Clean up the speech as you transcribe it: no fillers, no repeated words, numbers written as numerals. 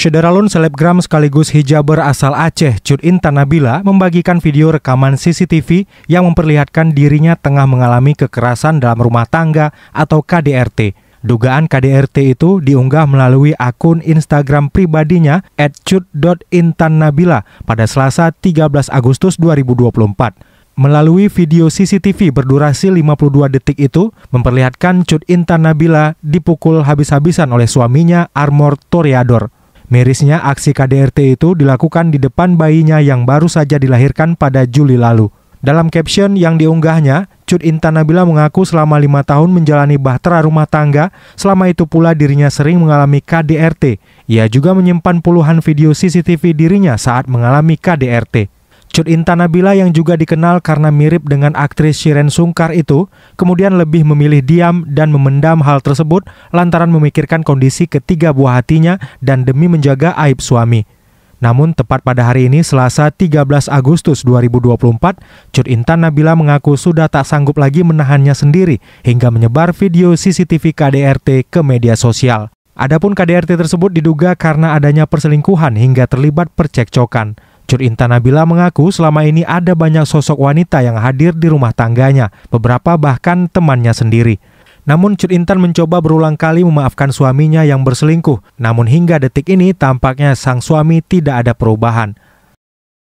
Syederalun selebgram sekaligus hijaber asal Aceh, Cut Intan Nabila, membagikan video rekaman CCTV yang memperlihatkan dirinya tengah mengalami kekerasan dalam rumah tangga atau KDRT. Dugaan KDRT itu diunggah melalui akun Instagram pribadinya @cut.intannabila pada Selasa 13 Agustus 2024. Melalui video CCTV berdurasi 52 detik itu, memperlihatkan Cut Intan Nabila dipukul habis-habisan oleh suaminya Armor Toreador. Mirisnya, aksi KDRT itu dilakukan di depan bayinya yang baru saja dilahirkan pada Juli lalu. Dalam caption yang diunggahnya, Cut Intan Nabila mengaku selama 5 tahun menjalani bahtera rumah tangga, selama itu pula dirinya sering mengalami KDRT. Ia juga menyimpan puluhan video CCTV dirinya saat mengalami KDRT. Cut Intan Nabila yang juga dikenal karena mirip dengan aktris Shireen Sungkar itu, kemudian lebih memilih diam dan memendam hal tersebut lantaran memikirkan kondisi ketiga buah hatinya dan demi menjaga aib suami. Namun tepat pada hari ini, Selasa 13 Agustus 2024, Cut Intan Nabila mengaku sudah tak sanggup lagi menahannya sendiri hingga menyebar video CCTV KDRT ke media sosial. Adapun KDRT tersebut diduga karena adanya perselingkuhan hingga terlibat percekcokan. Cut Intan Nabila mengaku selama ini ada banyak sosok wanita yang hadir di rumah tangganya, beberapa bahkan temannya sendiri. Namun Cut Intan mencoba berulang kali memaafkan suaminya yang berselingkuh, namun hingga detik ini tampaknya sang suami tidak ada perubahan.